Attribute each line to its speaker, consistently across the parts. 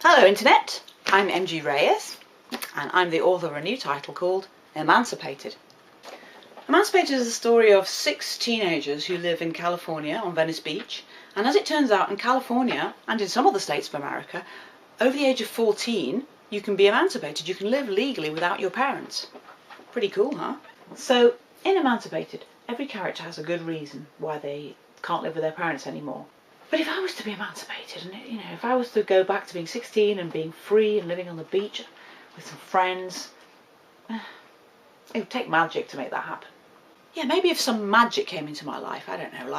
Speaker 1: Hello Internet, I'm MG Reyes and I'm the author of a new title called Emancipated. Emancipated is the story of 6 teenagers who live in California on Venice Beach, and as it turns out in California and in some other states of America, over the age of 14 you can be emancipated, you can live legally without your parents. Pretty cool, huh? So in Emancipated, every character has a good reason why they can't live with their parents anymore. But if I was to be emancipated, and if I was to go back to being 16 and being free and living on the beach with some friends, it would take magic to make that happen. Yeah, maybe if some magic came into my life, I don't know,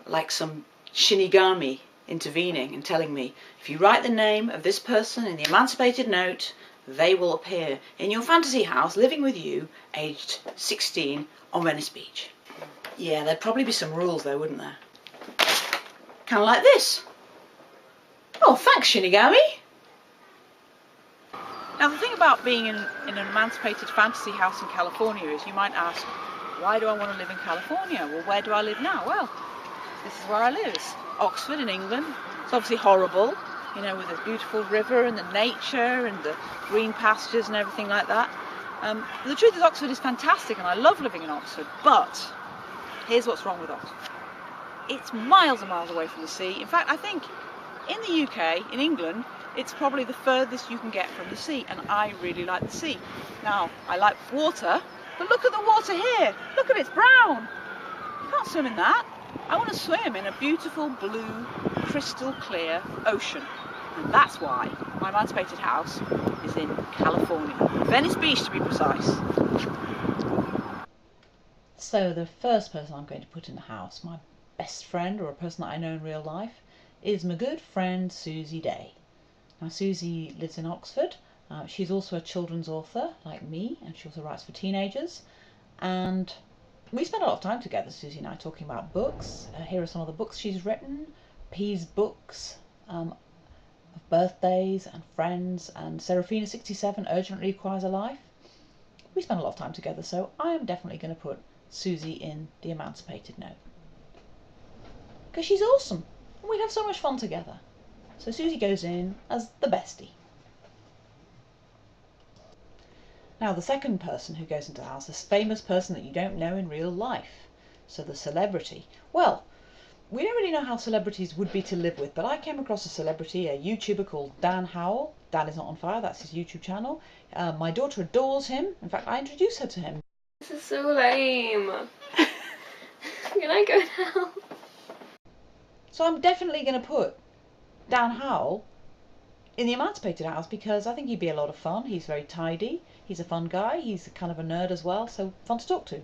Speaker 1: like some shinigami intervening and telling me, if you write the name of this person in the emancipated note, they will appear in your fantasy house living with you, aged 16, on Venice Beach. Yeah, there'd probably be some rules though, wouldn't there? Kind of like this. Oh, thanks, Shinigami. Now, the thing about being in an emancipated fantasy house in California is you might ask, why do I want to live in California? Well, where do I live now? Well, this is where I live. It's Oxford in England. It's obviously horrible, with the beautiful river and the nature and the green pastures and everything like that. The truth is Oxford is fantastic and I love living in Oxford, but here's what's wrong with Oxford. It's miles and miles away from the sea. In fact, I think in the UK, in England, it's probably the furthest you can get from the sea, and I really like the sea. Now, I like water, but look at the water here. Look at it, it's brown. You can't swim in that. I want to swim in a beautiful blue, crystal clear ocean. And that's why my emancipated house is in California. Venice Beach, to be precise. So the first person I'm going to put in the house, my best friend or a person that I know in real life, is my good friend Susie Day. Now Susie lives in Oxford. She's also a children's author like me, and she also writes for teenagers, and we spend a lot of time together, Susie and I, talking about books. Here are some of the books she's written. P's books of birthdays and friends, and Seraphina 67 urgently requires a life. We spend a lot of time together, so I am definitely going to put Susie in the emancipated note. Because she's awesome and we'd have so much fun together. So Susie goes in as the bestie. Now the second person who goes into the house, this famous person that you don't know in real life. So the celebrity. Well, we don't really know how celebrities would be to live with, but I came across a celebrity, a YouTuber called Dan Howell. Dan is not on fire, that's his YouTube channel. My daughter adores him. In fact, I introduced her to him.
Speaker 2: This is so lame. Can I go now?
Speaker 1: So I'm definitely going to put Dan Howell in the emancipated house because I think he'd be a lot of fun. He's very tidy, he's a fun guy, he's kind of a nerd as well, so fun to talk to.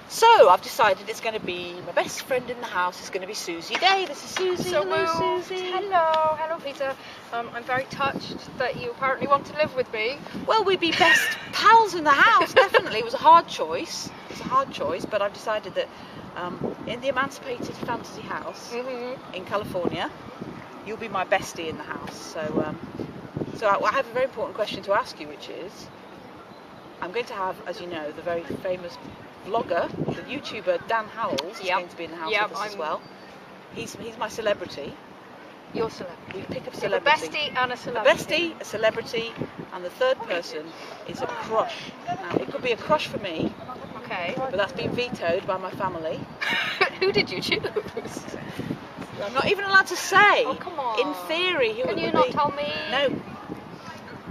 Speaker 1: So I've decided it's going to be my best friend in the house. It's going to be Susie Day. This is Susie.
Speaker 2: So
Speaker 1: Hello, Susie.
Speaker 2: Hello, Peter. I'm very touched that you apparently want to live with me.
Speaker 1: Well, we'd be best pals in the house, definitely. It was a hard choice. But I've decided that in the emancipated fantasy house in California, you'll be my bestie in the house. So I have a very important question to ask you, which is, I'm going to have, as you know, the very famous vlogger, the YouTuber Dan Howell is going to be in the house with us as well. He's my celebrity.
Speaker 2: Your celebrity.
Speaker 1: We pick a celebrity.
Speaker 2: A bestie and a celebrity.
Speaker 1: A bestie, a celebrity, and the third person is a crush. Now, it could be a crush for me.
Speaker 2: Okay.
Speaker 1: But that's been vetoed by my family.
Speaker 2: Who did you choose?
Speaker 1: I'm not even allowed to say.
Speaker 2: Oh, come on.
Speaker 1: In theory, who it would be.
Speaker 2: Can you not tell me?
Speaker 1: No.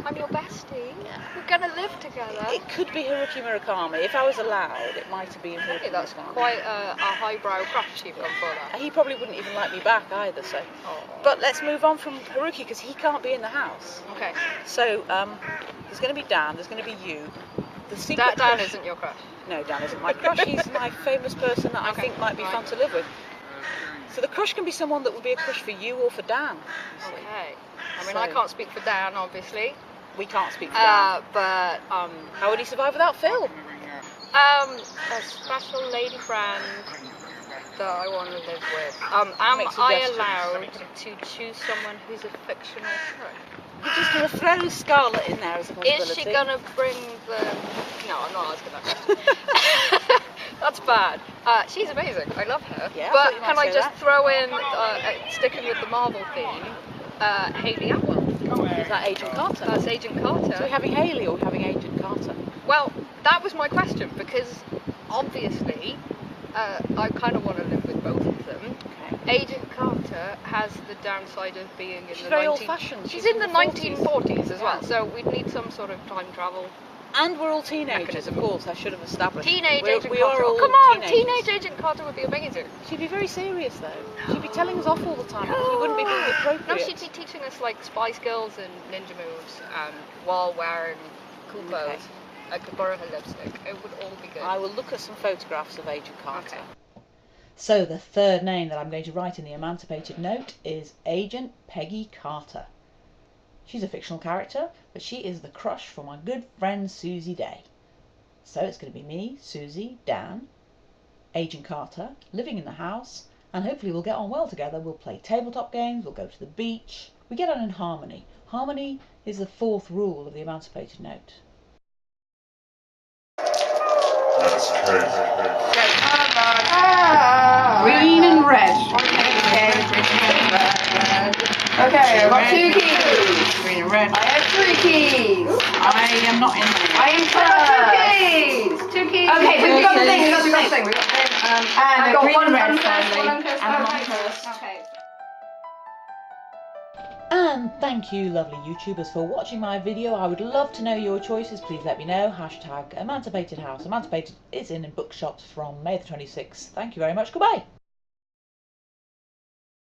Speaker 2: I'm your bestie. We're going to live together.
Speaker 1: It could be Haruki Murakami. If I was allowed, it might have been Haruki
Speaker 2: Okay, that's
Speaker 1: Murakami.
Speaker 2: quite a highbrow crush you've gone for that.
Speaker 1: He probably wouldn't even like me back either, so.
Speaker 2: Oh.
Speaker 1: But let's move on from Haruki because he can't be in the house.
Speaker 2: Okay.
Speaker 1: So there's going to be Dan, there's going to be you. The secret
Speaker 2: Dan
Speaker 1: crush...
Speaker 2: isn't your crush?
Speaker 1: No, Dan isn't my crush. He's my famous person that I think might be fun to live with. So the crush can be someone that would be a crush for you or for Dan.
Speaker 2: Okay. I mean, I can't speak for Dan, obviously.
Speaker 1: We can't speak for Dan.
Speaker 2: But
Speaker 1: how would he survive without Phil?
Speaker 2: A special lady friend that I want to live with. Am I allowed to choose someone who's a fictional crush?
Speaker 1: You're just going to throw Scarlett in there as a possibility.
Speaker 2: Is she going to bring the... No, I'm not asking that question. That's bad. She's amazing. I love her.
Speaker 1: Yeah,
Speaker 2: but
Speaker 1: I
Speaker 2: can I just throw in, sticking with the Marvel theme, Hayley Atwell?
Speaker 1: Is that Agent Carter?
Speaker 2: That's Agent Carter.
Speaker 1: So we're having Hayley or we're having Agent Carter?
Speaker 2: Well, that was my question, because obviously I kind of want to live with both of them. Okay. Agent Carter has the downside of being in the
Speaker 1: very old-fashioned.
Speaker 2: She's in the 1940s as well, so we'd need some sort of time travel.
Speaker 1: And we're all teenagers, of course, I should have established.
Speaker 2: Teenage Agent
Speaker 1: we
Speaker 2: Carter.
Speaker 1: Are all
Speaker 2: Come on,
Speaker 1: teenagers.
Speaker 2: Teenage Agent Carter would be amazing.
Speaker 1: She'd be very serious though. She'd be telling us off all the time. She wouldn't be being appropriate.
Speaker 2: No, she'd be teaching us like Spice Girls and ninja moves, while wearing cool clothes. I could borrow her lipstick. It would all be good.
Speaker 1: I will look at some photographs of Agent Carter.
Speaker 2: Okay.
Speaker 1: So the third name that I'm going to write in the Emancipated note is Agent Peggy Carter. She's a fictional character, but she is the crush for my good friend Susie Day. So it's going to be me, Susie, Dan, Agent Carter, living in the house, and hopefully we'll get on well together. We'll play tabletop games, we'll go to the beach. We get on in harmony. Harmony is the fourth rule of the Emancipated note.
Speaker 3: That's
Speaker 4: Green and red. Okay, I've got 2 keys. Green and red. I have 3 keys.
Speaker 1: I am not in there.
Speaker 4: I am first. 2 keys. Okay, we've got the thing. We've got the thing. We've got the thing. And I've got one first. Okay.
Speaker 1: And thank you lovely YouTubers for watching my video. I would love to know your choices. Please let me know. #EmancipatedHouse. Emancipated is in bookshops from May the 26th. Thank you very much. Goodbye.